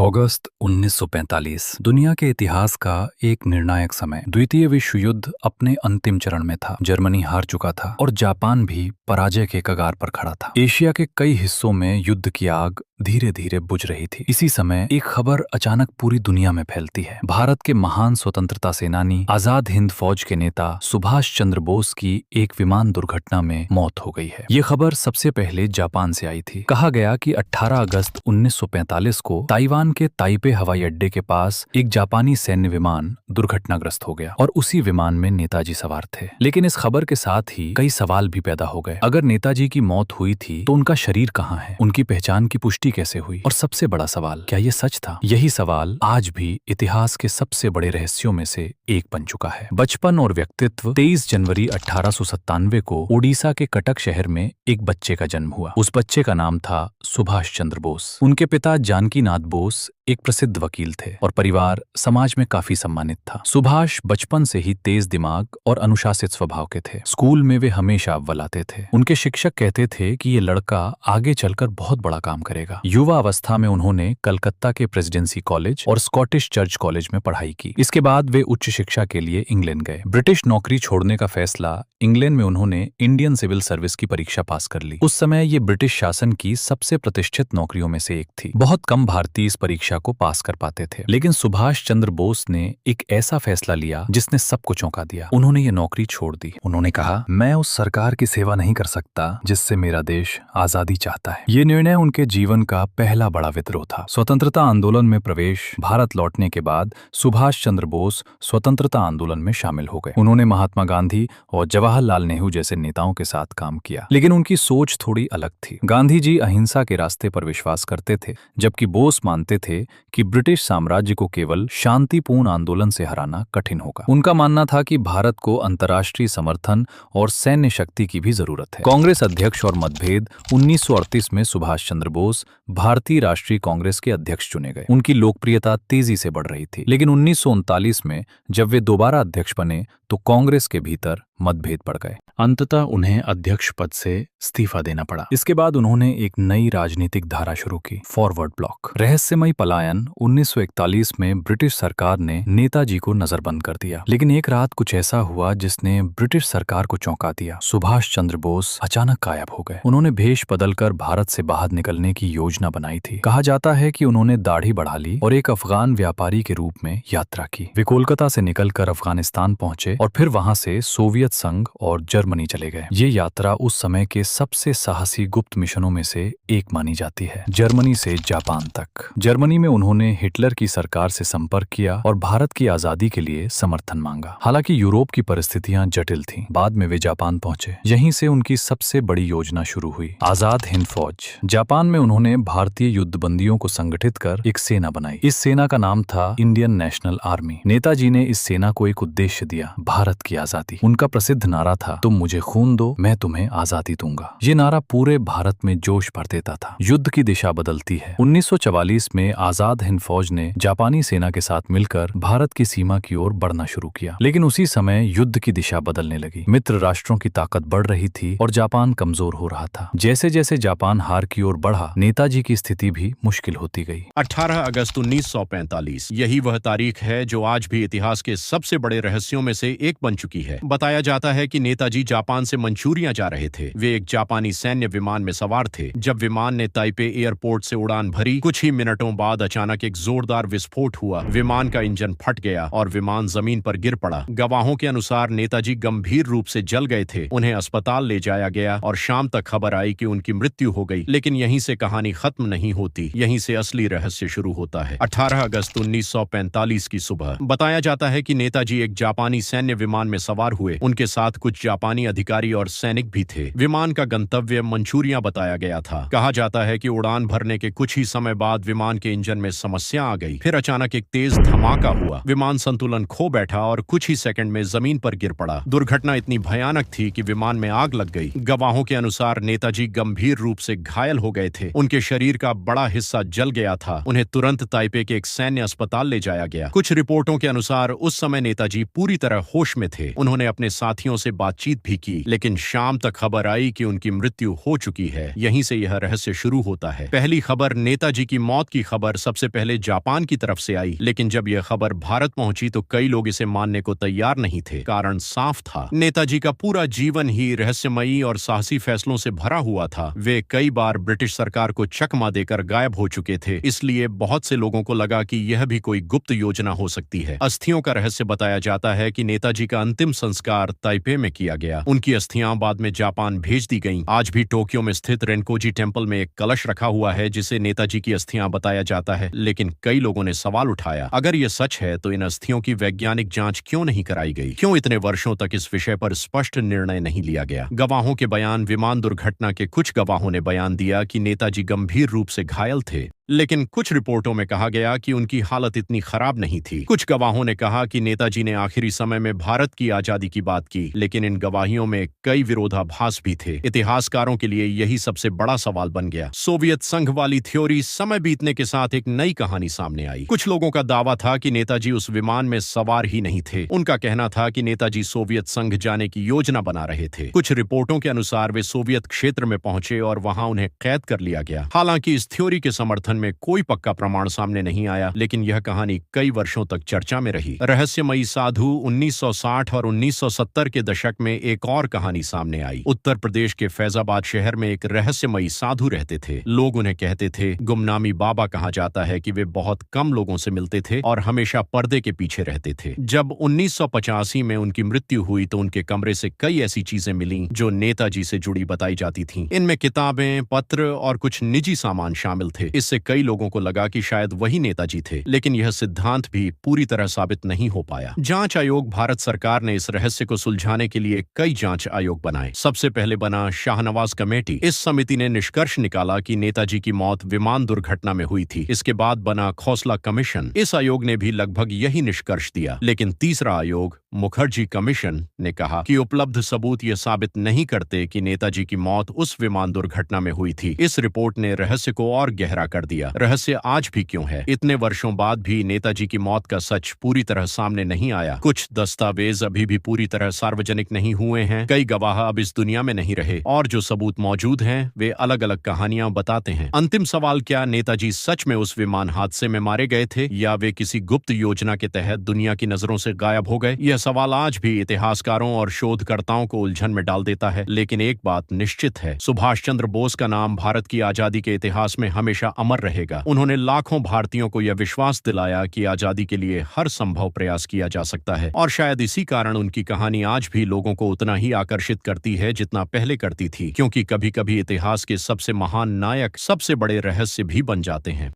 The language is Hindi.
अगस्त 1945 दुनिया के इतिहास का एक निर्णायक समय। द्वितीय विश्व युद्ध अपने अंतिम चरण में था। जर्मनी हार चुका था और जापान भी पराजय के कगार पर खड़ा था। एशिया के कई हिस्सों में युद्ध की आग धीरे धीरे बुझ रही थी। इसी समय एक खबर अचानक पूरी दुनिया में फैलती है। भारत के महान स्वतंत्रता सेनानी, आजाद हिंद फौज के नेता सुभाष चंद्र बोस की एक विमान दुर्घटना में मौत हो गई है। ये खबर सबसे पहले जापान से आई थी। कहा गया कि 18 अगस्त 1945 को ताइवान के ताइपे हवाई अड्डे के पास एक जापानी सैन्य विमान दुर्घटनाग्रस्त हो गया और उसी विमान में नेताजी सवार थे। लेकिन इस खबर के साथ ही कई सवाल भी पैदा हो गए। अगर नेताजी की मौत हुई थी तो उनका शरीर कहाँ है? उनकी पहचान की पुष्टि कैसे हुई? और सबसे बड़ा सवाल, क्या ये सच था? यही सवाल आज भी इतिहास के सबसे बड़े रहस्यों में से एक बन चुका है। बचपन और व्यक्तित्व। 23 जनवरी 1897 को ओडिशा के कटक शहर में एक बच्चे का जन्म हुआ। उस बच्चे का नाम था सुभाष चंद्र बोस। उनके पिता जानकीनाथ बोस एक प्रसिद्ध वकील थे और परिवार समाज में काफी सम्मानित था। सुभाष बचपन से ही तेज दिमाग और अनुशासित स्वभाव के थे। स्कूल में वे हमेशा अव्वल आते थे। उनके शिक्षक कहते थे कि ये लड़का आगे चलकर बहुत बड़ा काम करेगा। युवा अवस्था में उन्होंने कलकत्ता के प्रेसिडेंसी कॉलेज और स्कॉटिश चर्च कॉलेज में पढ़ाई की। इसके बाद वे उच्च शिक्षा के लिए इंग्लैंड गए। ब्रिटिश नौकरी छोड़ने का फैसला, इंग्लैंड में उन्होंने इंडियन सिविल सर्विस की परीक्षा पास कर ली। उस समय ये ब्रिटिश शासन की सबसे प्रतिष्ठित नौकरियों में से एक थी। बहुत कम भारतीय इस परीक्षा को पास कर पाते थे। लेकिन सुभाष चंद्र बोस ने एक ऐसा फैसला लिया जिसने सबको चौंका दिया। उन्होंने ये नौकरी छोड़ दी। उन्होंने कहा, मैं उस सरकार की सेवा नहीं कर सकता जिससे मेरा देश आजादी चाहता है। ये निर्णय उनके जीवन का पहला बड़ा विद्रोह था। स्वतंत्रता आंदोलन में प्रवेश। भारत लौटने के बाद सुभाष चंद्र बोस स्वतंत्रता आंदोलन में शामिल हो गए। उन्होंने महात्मा गांधी और जवाहरलाल नेहरू जैसे नेताओं के साथ काम किया। लेकिन उनकी सोच थोड़ी अलग थी। गांधी जी अहिंसा के रास्ते पर विश्वास करते थे, जबकि बोस मानते थे कि ब्रिटिश साम्राज्य को केवल शांतिपूर्ण आंदोलन से हराना कठिन होगा। उनका मानना था कि भारत को अंतर्राष्ट्रीय समर्थन और सैन्य शक्ति की भी जरूरत है। कांग्रेस अध्यक्ष और मतभेद। 1938 में सुभाष चंद्र बोस भारतीय राष्ट्रीय कांग्रेस के अध्यक्ष चुने गए। उनकी लोकप्रियता तेजी से बढ़ रही थी। लेकिन 1939 में जब वे दोबारा अध्यक्ष बने तो कांग्रेस के भीतर मतभेद बढ़ गए। अंततः उन्हें अध्यक्ष पद से इस्तीफा देना पड़ा। इसके बाद उन्होंने एक नई राजनीतिक धारा शुरू की, फॉरवर्ड ब्लॉक। रहस्यमय पलायन। 1941 में ब्रिटिश सरकार ने नेताजी को नजरबंद कर दिया। लेकिन एक रात कुछ ऐसा हुआ जिसने ब्रिटिश सरकार को चौंका दिया। सुभाष चंद्र बोस अचानक गायब हो गए। उन्होंने भेष बदलकर भारत से बाहर निकलने की योजना बनाई थी। कहा जाता है कि उन्होंने दाढ़ी बढ़ा ली और एक अफगान व्यापारी के रूप में यात्रा की। वे कोलकाता से निकलकर अफगानिस्तान पहुंचे और फिर वहां से सोवियत संघ और जर्मनी चले गए। ये यात्रा उस समय के सबसे साहसी गुप्त मिशनों में से एक मानी जाती है। जर्मनी से जापान तक। जर्मनी में उन्होंने हिटलर की सरकार से संपर्क किया और भारत की आजादी के लिए समर्थन मांगा। हालांकि यूरोप की परिस्थितियां जटिल थीं। बाद में वे जापान पहुंचे। यहीं से उनकी सबसे बड़ी योजना शुरू हुई, आजाद हिंद फौज। जापान में उन्होंने भारतीय युद्धबंदियों को संगठित कर एक सेना बनाई। इस सेना का नाम था इंडियन नेशनल आर्मी। नेताजी ने इस सेना को एक उद्देश्य दिया, भारत की आजादी। उनका प्रसिद्ध नारा था, तुम मुझे खून दो, मैं तुम्हें आजादी दूंगा। ये नारा पूरे भारत में जोश भर देता था। युद्ध की दिशा बदलती है। 1944 में आजाद हिंद फौज ने जापानी सेना के साथ मिलकर भारत की सीमा की ओर बढ़ना शुरू किया। लेकिन उसी समय युद्ध की दिशा बदलने लगी। मित्र राष्ट्रों की ताकत बढ़ रही थी और जापान कमजोर हो रहा था। जैसे जैसे जापान हार की ओर बढ़ा, नेताजी की स्थिति भी मुश्किल होती गई। 18 अगस्त 1945, यही वह तारीख है जो आज भी इतिहास के सबसे बड़े रहस्यों में से एक बन चुकी है। बताया जाता है कि नेताजी जापान से मंचूरिया जा रहे थे। वे एक जापानी सैन्य विमान में सवार थे। जब विमान ने ताइपे एयरपोर्ट से उड़ान भरी, कुछ ही मिनटों बाद अचानक एक जोरदार विस्फोट हुआ। विमान का इंजन फट गया और विमान जमीन पर गिर पड़ा। गवाहों के अनुसार नेताजी गंभीर रूप से जल गए थे। उन्हें अस्पताल ले जाया गया और शाम तक खबर आई कि उनकी मृत्यु हो गई। लेकिन यहीं से कहानी खत्म नहीं होती। यहीं से असली रहस्य शुरू होता है। 18 अगस्त 1945 की सुबह बताया जाता है कि नेताजी एक जापानी सैन्य विमान में सवार हुए। उनके साथ कुछ जापानी अधिकारी और सैनिक भी थे। विमान का गंतव्य मंचूरिया बताया गया था। कहा जाता है कि उड़ान भरने के कुछ ही समय बाद विमान के इंजन में समस्या आ गई। फिर अचानक एक तेज धमाका हुआ। विमान संतुलन खो बैठा और कुछ ही सेकंड में जमीन पर गिर पड़ा। दुर्घटना इतनी भयानक थी कि विमान में आग लग गई। गवाहों के अनुसार नेताजी गंभीर रूप से घायल हो गए थे। उनके शरीर का बड़ा हिस्सा जल गया था। उन्हें तुरंत ताइपे के एक सैन्य अस्पताल ले जाया गया। कुछ रिपोर्टों के अनुसार उस समय नेताजी पूरी तरह होश में थे। उन्होंने अपने साथियों से बातचीत भी की, लेकिन शाम तक खबर आई कि उनकी मृत्यु हो चुकी है। यहीं से यह रहस्य शुरू होता है। पहली खबर, नेताजी की मौत की खबर, सबसे पहले जापान की तरफ से आई, लेकिन जब यह खबर भारत पहुंची तो कई लोग इसे मानने को तैयार नहीं थे। कारण साफ था, नेताजी का पूरा जीवन ही रहस्यमयी और साहसी फैसलों से भरा हुआ था। वे कई बार ब्रिटिश सरकार को चकमा देकर गायब हो चुके थे, इसलिए बहुत से लोगों को लगा कि यह भी कोई गुप्त योजना हो सकती है। अस्थियों का रहस्य बताया जाता है कि नेताजी का अंतिम संस्कार ताइपे में किया गया। उनकी अस्थियां बाद में जापान भेज दी गईं। आज भी टोक्यो में स्थित रेनकोजी टेम्पल में एक कलश रखा हुआ है जिसे नेताजी की अस्थियां बताया जाता है, लेकिन कई लोगों ने सवाल उठाया, अगर यह सच है तो इन अस्थियों की वैज्ञानिक जांच क्यों नहीं कराई गई? क्यों इतने वर्षों तक इस विषय पर स्पष्ट निर्णय नहीं लिया गया? गवाहों के बयान, विमान दुर्घटना के कुछ गवाहों ने बयान दिया कि नेताजी गंभीर रूप से घायल थे, लेकिन कुछ रिपोर्टों में कहा गया कि उनकी हालत इतनी खराब नहीं थी। कुछ गवाहों ने कहा कि नेताजी ने आखिरी समय में भारत की आजादी की बात की, लेकिन इन गवाहियों में कई विरोधाभास भी थे। इतिहासकारों के लिए यही सबसे बड़ा सवाल बन गया। सोवियत संघ वाली थ्योरी, समय बीतने के साथ एक नई कहानी सामने आई। कुछ लोगों का दावा था कि नेताजी उस विमान में सवार ही नहीं थे। उनका कहना था कि नेताजी सोवियत संघ जाने की योजना बना रहे थे। कुछ रिपोर्टों के अनुसार वे सोवियत क्षेत्र में पहुंचे और वहां उन्हें कैद कर लिया गया। हालांकि इस थ्योरी के समर्थन में कोई पक्का प्रमाण सामने नहीं आया, लेकिन यह कहानी कई वर्षों तक चर्चा में रही। रहस्यमयी साधु, 1960 और 1970 के दशक में एक और कहानी सामने आई। उत्तर प्रदेश के फैजाबाद शहर में एक रहस्यमयी साधु रहते थे। लोग उन्हें कहते थे गुमनामी बाबा। कहा जाता है कि वे बहुत कम लोगों से मिलते थे और हमेशा पर्दे के पीछे रहते थे। जब 1985 में उनकी मृत्यु हुई तो उनके कमरे से कई ऐसी चीजें मिली जो नेताजी से जुड़ी बताई जाती थीं। इनमें किताबें, पत्र और कुछ निजी सामान शामिल थे। इससे कई लोगों को लगा कि शायद वही नेताजी थे, लेकिन यह सिद्धांत भी पूरी तरह साबित नहीं हो पाया। जांच आयोग, भारत सरकार ने इस रहस्य को सुलझाने के लिए कई जांच आयोग बनाए। सबसे पहले बना शाहनवाज कमेटी। इस समिति ने निष्कर्ष निकाला कि नेताजी की मौत विमान दुर्घटना में हुई थी। इसके बाद बना खोसला कमीशन। इस आयोग ने भी लगभग यही निष्कर्ष दिया, लेकिन तीसरा आयोग, मुखर्जी कमीशन, ने कहा कि उपलब्ध सबूत यह साबित नहीं करते कि नेताजी की मौत उस विमान दुर्घटना में हुई थी। इस रिपोर्ट ने रहस्य को और गहरा कर दिया। रहस्य आज भी क्यों है? इतने वर्षों बाद भी नेताजी की मौत का सच पूरी तरह सामने नहीं आया। कुछ दस्तावेज अभी भी पूरी तरह सार्वजनिक नहीं हुए हैं। कई गवाह अब इस दुनिया में नहीं रहे और जो सबूत मौजूद हैं वे अलग अलग कहानियां बताते हैं। अंतिम सवाल, क्या नेताजी सच में उस विमान हादसे में मारे गए थे या वे किसी गुप्त योजना के तहत दुनिया की नजरों से गायब हो गए? यह सवाल आज भी इतिहासकारों और शोधकर्ताओं को उलझन में डाल देता है। लेकिन एक बात निश्चित है, सुभाष चंद्र बोस का नाम भारत की आजादी के इतिहास में हमेशा अमर रहेगा। उन्होंने लाखों भारतीयों को यह विश्वास दिलाया कि आजादी के लिए हर संभव प्रयास किया जा सकता है, और शायद इसी कारण उनकी कहानी आज भी लोगों को उतना ही आकर्षित करती है जितना पहले करती थी, क्योंकि कभी-कभी इतिहास के सबसे महान नायक सबसे बड़े रहस्य भी बन जाते हैं।